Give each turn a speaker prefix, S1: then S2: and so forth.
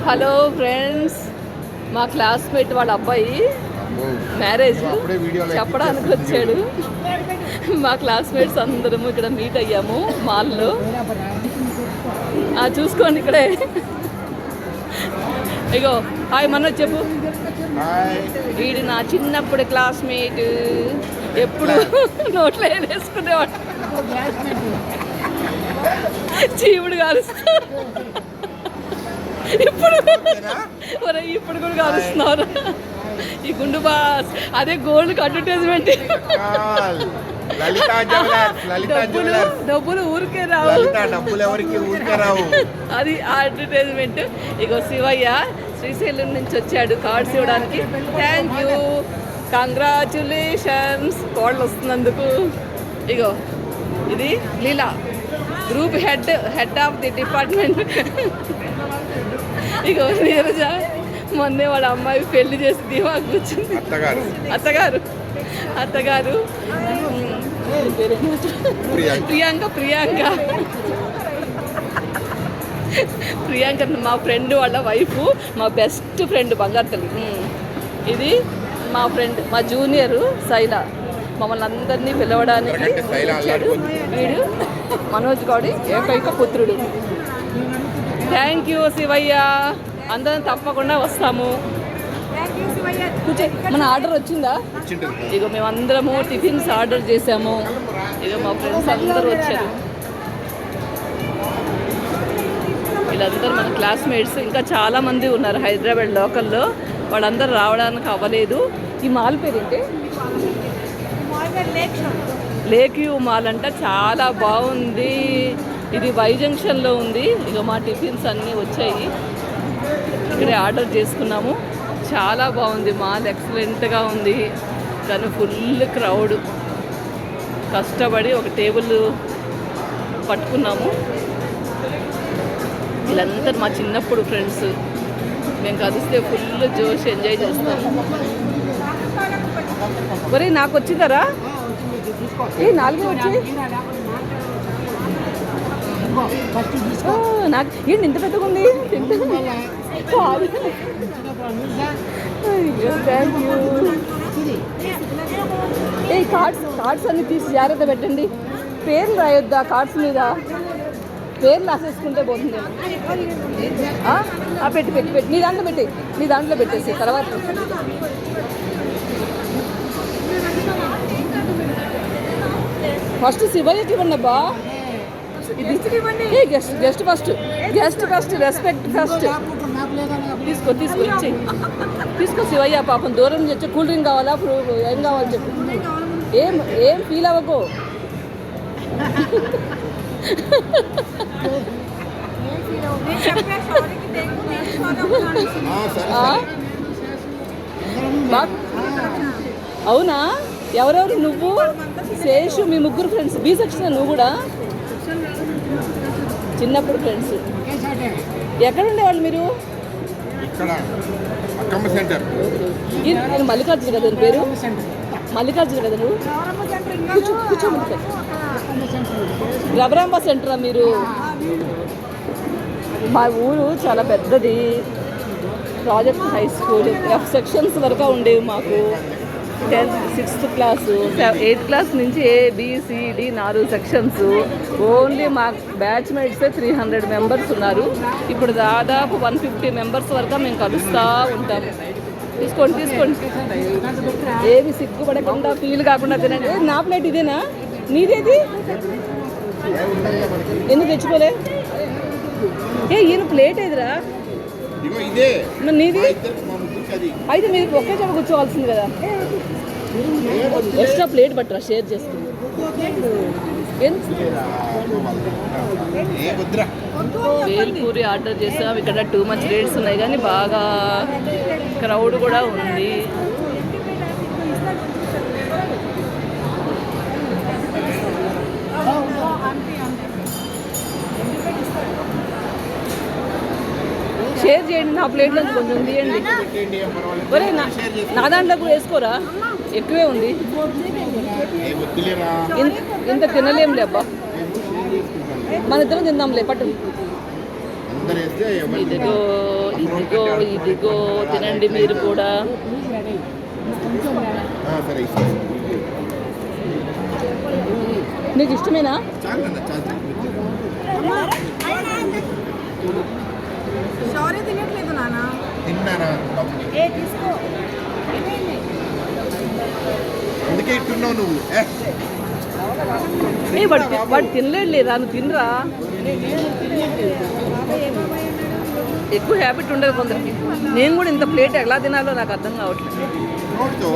S1: Hello friends, మా classmate వాళ్ళ అబ్బాయి మ్యారేజ్ చెప్పడానికి వచ్చాడు. మా క్లాస్మేట్స్ అందరము ఇక్కడ మీట్ అయ్యాము మాల్లో. చూసుకోండి ఇక్కడే. ఇగో హాయ్ మనోజ్ చెప్పు. వీడు నా చిన్నప్పుడు క్లాస్మేట్, ఎప్పుడు నోట్లో వేసుకునేవాడు, చీవుడు కాలుస్తా. ఇప్పుడు కూడా కాలుస్తున్నారు. ఈ గుండు బాస్ అదే గోల్డ్ అడ్వర్టైజ్మెంట్. డబ్బులు ఊరికే రావు, అది అడ్వర్టైజ్మెంట్. ఇగో శివయ్య శ్రీశైలం నుంచి వచ్చాడు కార్డ్స్ ఇవ్వడానికి. థ్యాంక్ యూ, కంగ్రాచులేషన్స్ కోళ్ళు వస్తున్నందుకు. ఇగో ఇది Leela, group head of the department. ఇగో నీరజ మొన్నే వాళ్ళ అమ్మాయి పెళ్లి చేసి దిమాగ్ కూర్చుంది. అత్తగారు ప్రియాంక మా ఫ్రెండ్ వాళ్ళ వైఫ్, మా బెస్ట్ ఫ్రెండ్ బంగారు తల్లి. ఇది మా ఫ్రెండ్, మా జూనియరు శైల. మమ్మల్ని అందరినీ పిలవడానికి వీడు మనోజ్ గౌడి ఏకైక పుత్రుడు. థ్యాంక్ యూ శివయ్య, అందరం తప్పకుండా వస్తాము. మన ఆర్డర్ వచ్చిందా? ఇక మేమందరము టిఫిన్స్ ఆర్డర్ చేసాము. ఇక మా ఫ్రెండ్స్ అందరూ వచ్చారు. వీళ్ళందరూ మన క్లాస్మేట్స్. ఇంకా చాలామంది ఉన్నారు హైదరాబాద్ లోకల్లో, వాళ్ళందరూ రావడానికి అవ్వలేదు. ఈ మాల్ పేరేంటి? లేక్ వ్యూ మాల్ అంట, చాలా బాగుంది. ఇది వై జంక్షన్లో ఉంది. ఇక మా టిఫిన్స్ అన్నీ వచ్చాయి, ఇక్కడే ఆర్డర్ చేసుకున్నాము. చాలా బాగుంది మాల్, ఎక్సలెంట్గా ఉంది. కానీ ఫుల్ క్రౌడ్. కష్టపడి ఒక టేబుల్ పట్టుకున్నాము. వీళ్ళందరూ మా చిన్నప్పుడు ఫ్రెండ్స్. మేము కలిస్తే ఫుల్ జోష్ ఎంజాయ్ చేస్తాము. ఒరే నాకు వచ్చిందరా? నాలుగే వచ్చి నాకు ఏంటి ఇంత పెద్దగా ఉంది. Thank you. ఏ కార్డ్స్ అన్ని తీసి జాగ్రత్త పెట్టండి. పేర్లు రాయొద్దా కార్డ్స్ మీద? పేర్లు రాసేసుకుంటే పోతుంది. పెట్టి నీ దాంట్లో పెట్టేసి తర్వాత ఫస్ట్ శివయ్యకి ఇవ్వండి అబ్బా. Guest first respect first. తీసుకో శివయ్య, పాపం దూరం నుంచి వచ్చి కూల్ డ్రింక్ కావాలా, ఏం కావాలి చెప్పు. ఏం ఫీల్ అవ్వకు. అవునా? ఎవరెవరు? నువ్వు, శేషు, మీ ముగ్గురు ఫ్రెండ్స్. బీ సెక్షన్ నువ్వు కూడా చిన్నప్పుడు ఫ్రెండ్స్. ఎక్కడ ఉండేవాళ్ళు మీరు? మల్లికార్జున కదా పేరు? మల్లికార్జున కదా నువ్వు? రబరాంబ సెంటరా మీరు? మా ఊరు చాలా పెద్దది. Project high school F sections వరకు ఉండేవి మాకు. 10th 6th class 8th class నుంచి ABCD 4 సెక్షన్స్. ఓన్లీ మా బ్యాచ్మేట్సే 300 మెంబర్స్ ఉన్నారు. ఇప్పుడు దాదాపు 150 మెంబర్స్ వరకు మేము కలుస్తూ ఉంటాము. తీసుకోండి. ఏమి సిగ్గుపడకుండా ఫీల్ కాకుండా తినండి. నా ప్లేట్ ఇదేనా? నీదేది? ఎందుకు తెచ్చుకోలే? ఈయన ప్లేట్ ఏదిరా? నీది అయితే మీరు ఒకే చోట కూర్చోవాల్సింది కదా. ఎక్స్ట్రా ప్లేట్ బట్టరా షేర్ చేసుకుంది. వేల్పూరి ఆర్డర్ చేసాం. ఇక్కడ టూ మచ్ రేట్స్ ఉన్నాయి కానీ బాగా క్రౌడ్ కూడా ఉంది. షేర్ చేయండి. నా ప్లేట్లో కొంచెం తీయండి. ఒరే నా దాంట్లో కూడా వేసుకోరా, ఎక్కువే ఉంది. ఇంత తినలేంలే అబ్బా, మన ఇద్దరం తిందాంలే. పట్టు. ఇదిగో ఇదిగో ఇదిగో తినండి మీరు కూడా.
S2: సరే ఇస్తాను.
S1: నీకు ఇష్టమేనా?
S2: చాలు చాలు.
S3: షౌర్య తినట్లేదు నాన్న.
S2: తిన్నారా? అందుకే ఇట్టున్నావు నువ్వు.
S1: వాడు తినలేడు లేదా, నువ్వు తినరా. ఎక్కువ హ్యాబిట్ ఉండదు కొందరికి. నేను కూడా ఇంత ప్లేట్ ఎలా తినాలో నాకు అర్థం కావట్లేదు.
S2: నోట్తో